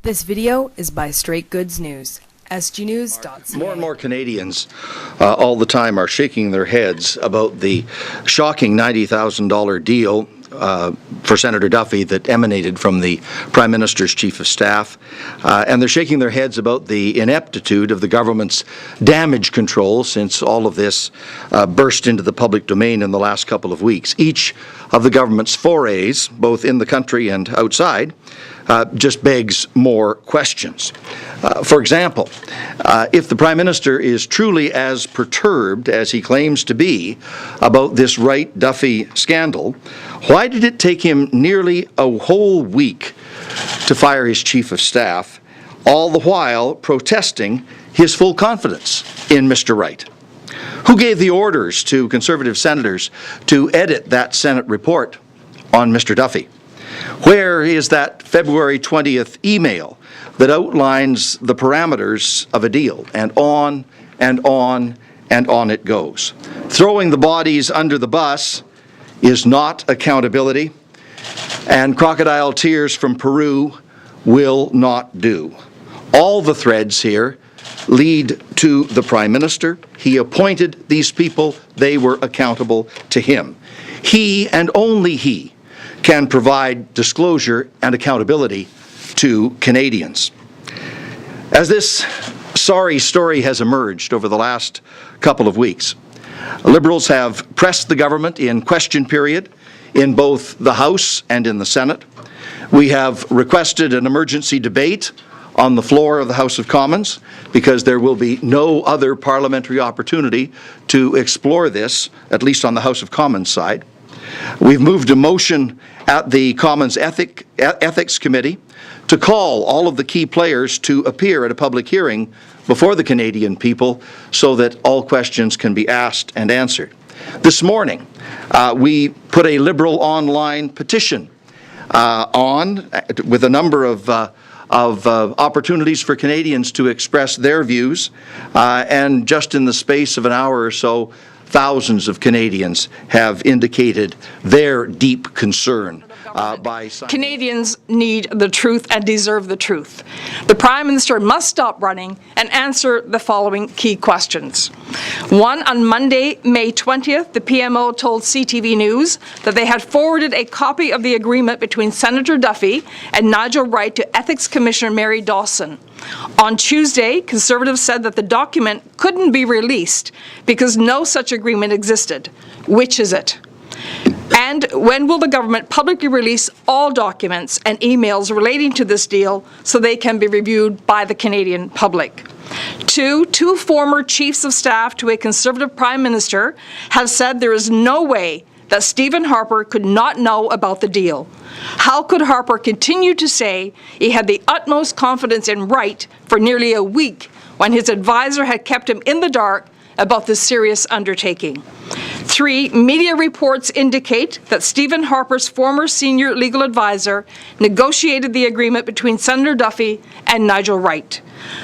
This video is by Straight Goods News. SGNews.ca. More and more Canadians all the time are shaking their heads about the shocking $90,000 deal for Senator Duffy that emanated from the Prime Minister's Chief of Staff. And they're shaking their heads about the ineptitude of the government's damage control since all of this burst into the public domain in the last couple of weeks. Each of the government's forays, both in the country and outside, just begs more questions. For example, if the Prime Minister is truly as perturbed as he claims to be about this Wright-Duffy scandal, why did it take him nearly a whole week to fire his Chief of Staff, all the while protesting his full confidence in Mr. Wright? Who gave the orders to Conservative senators to edit that Senate report on Mr. Duffy? Where is that February 20th email that outlines the parameters of a deal? And on and on and on it goes. Throwing the bodies under the bus is not accountability, and crocodile tears from Peru will not do. All the threads here lead to the Prime Minister. He appointed these people. They were accountable to him. He and only he can provide disclosure and accountability to Canadians. As this sorry story has emerged over the last couple of weeks, Liberals have pressed the government in question period in both the House and in the Senate. We have requested an emergency debate on the floor of the House of Commons because there will be no other parliamentary opportunity to explore this, at least on the House of Commons side. We've moved a motion at the Commons Ethics Committee to call all of the key players to appear at a public hearing before the Canadian people so that all questions can be asked and answered. This morning, we put a Liberal online petition on with a number of opportunities for Canadians to express their views, and just in the space of an hour or so, thousands of Canadians have indicated their deep concern by signing. Canadians need the truth and deserve the truth. The Prime Minister must stop running and answer the following key questions. One, on Monday, May 20th, the PMO told CTV News that they had forwarded a copy of the agreement between Senator Duffy and Nigel Wright to Ethics Commissioner Mary Dawson. On Tuesday, Conservatives said that the document couldn't be released because no such agreement existed. Which is it? And when will the government publicly release all documents and emails relating to this deal so they can be reviewed by the Canadian public? Two former chiefs of staff to a Conservative Prime Minister have said there is no way that Stephen Harper could not know about the deal. How could Harper continue to say he had the utmost confidence in Wright for nearly a week when his advisor had kept him in the dark about this serious undertaking? 3, media reports indicate that Stephen Harper's former senior legal advisor negotiated the agreement between Senator Duffy and Nigel Wright.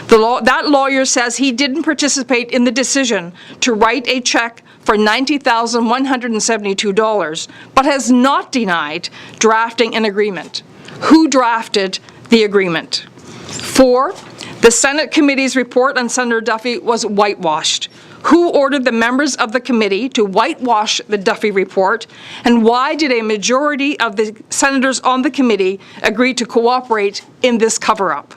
That lawyer says he didn't participate in the decision to write a check for $90,172, but has not denied drafting an agreement. Who drafted the agreement? 4, the Senate committee's report on Senator Duffy was whitewashed. Who ordered the members of the committee to whitewash the Duffy report, and why did a majority of the senators on the committee agree to cooperate in this cover-up?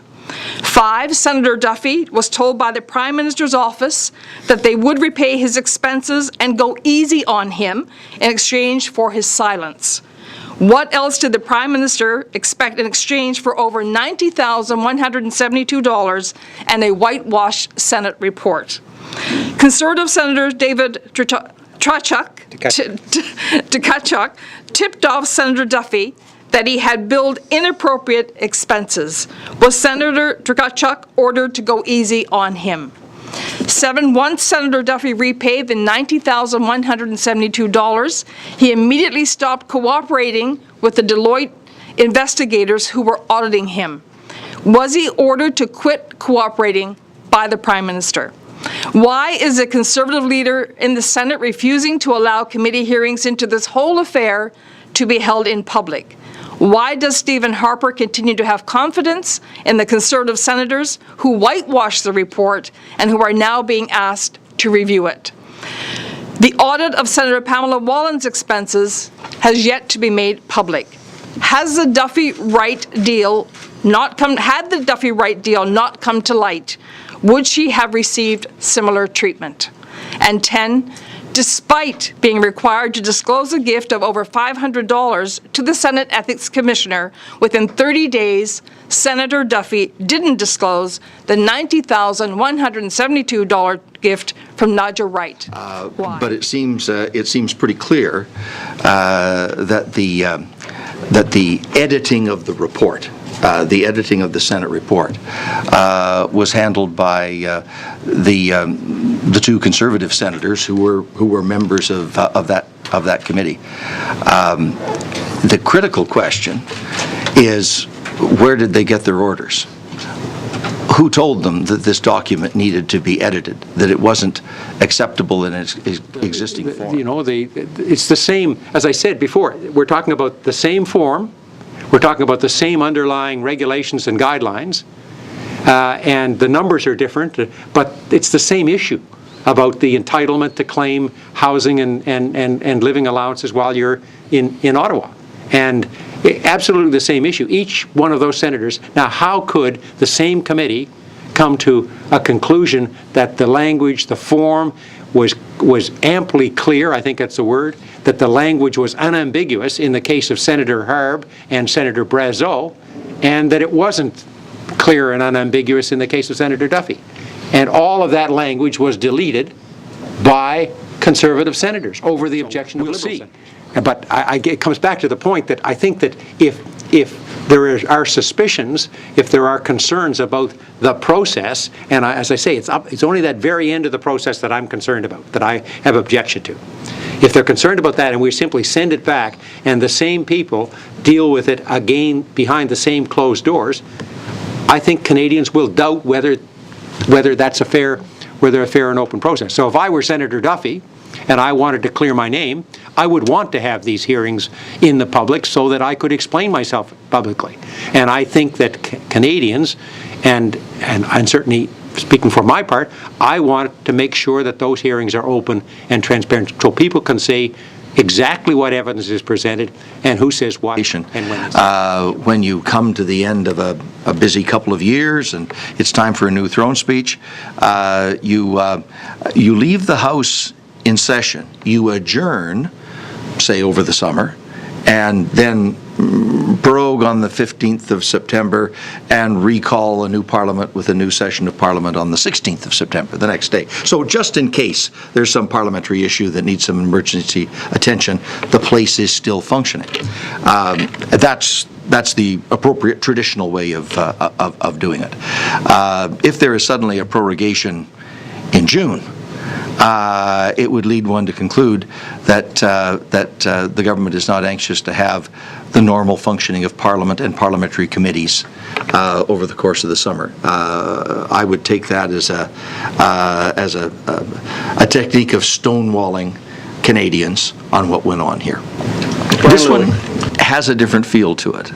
5, Senator Duffy was told by the Prime Minister's office that they would repay his expenses and go easy on him in exchange for his silence. What else did the Prime Minister expect in exchange for over $90,172 and a whitewashed Senate report? Conservative Senator David Tkachuk tipped off Senator Duffy that he had billed inappropriate expenses. Was Senator Tkachuk ordered to go easy on him? 7, once Senator Duffy repaid the $90,172, he immediately stopped cooperating with the Deloitte investigators who were auditing him. Was he ordered to quit cooperating by the Prime Minister? Why is a Conservative leader in the Senate refusing to allow committee hearings into this whole affair to be held in public? Why does Stephen Harper continue to have confidence in the Conservative senators who whitewashed the report and who are now being asked to review it? The audit of Senator Pamela Wallin's expenses has yet to be made public. Has the Duffy-Wright deal had the Duffy-Wright deal not come to light, would she have received similar treatment? And 10, despite being required to disclose a gift of over $500 to the Senate Ethics Commissioner within 30 days, Senator Duffy didn't disclose the $90,172 gift from Nigel Wright. Why? But it seems pretty clear that the editing of the report, the editing of the Senate report, was handled by the two Conservative senators who were members of that committee. The critical question is, where did they get their orders? Who told them that this document needed to be edited, that it wasn't acceptable in its existing form? You know, it's the same, as I said before, we're talking about the same form, we're talking about the same underlying regulations and guidelines, and the numbers are different, but it's the same issue about the entitlement to claim housing and living allowances while you're in Ottawa. And absolutely the same issue. Each one of those senators. Now, how could the same committee come to a conclusion that the language, the form, was amply clear, I think that's the word, that the language was unambiguous in the case of Senator Harb and Senator Brazeau, and that it wasn't clear and unambiguous in the case of Senator Duffy? And all of that language was deleted by Conservative senators over the objection of Liberal senators. But it comes back to the point that I think that if there are suspicions, if there are concerns about the process, and as I say, it's only that very end of the process that I'm concerned about, that I have objection to. If they're concerned about that and we simply send it back and the same people deal with it again behind the same closed doors, I think Canadians will doubt whether that's a fair and open process. So if I were Senator Duffy and I wanted to clear my name, I would want to have these hearings in the public so that I could explain myself publicly. And I think that Canadians, and certainly speaking for my part, I want to make sure that those hearings are open and transparent so people can see exactly what evidence is presented and who says what and when. When you come to the end of a busy couple of years and it's time for a new throne speech, you leave the House in session. You adjourn, say over the summer, and then prorogue on the 15th of September and recall a new Parliament with a new session of Parliament on the 16th of September, the next day. So just in case there's some parliamentary issue that needs some emergency attention, the place is still functioning. That's the appropriate traditional way of doing it. If there is suddenly a prorogation in June, it would lead one to conclude that the government is not anxious to have the normal functioning of Parliament and parliamentary committees over the course of the summer. I would take that as a technique of stonewalling Canadians on what went on here. This one has a different feel to it.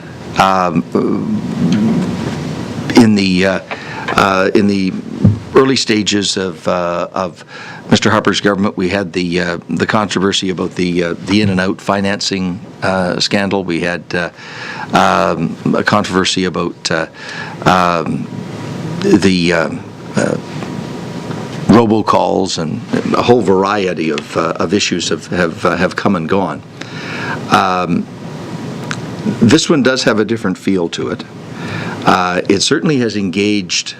In the early stages of Mr. Harper's government, we had the controversy about the in and out financing scandal. We had a controversy about the robocalls, and a whole variety of issues have come and gone. This one does have a different feel to it. It certainly has engaged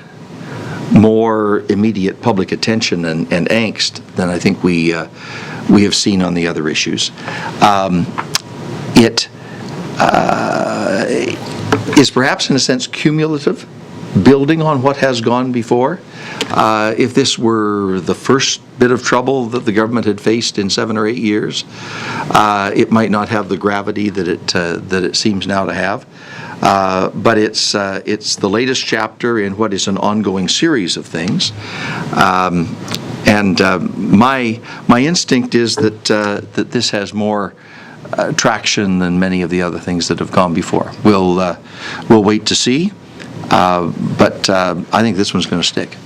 more immediate public attention and angst than I think we have seen on the other issues. It is perhaps in a sense cumulative, building on what has gone before. If this were the first bit of trouble that the government had faced in 7 or 8 years, it might not have the gravity that it seems now to have. But it's the latest chapter in what is an ongoing series of things, and my instinct is that this has more traction than many of the other things that have gone before. We'll wait to see, but I think this one's going to stick.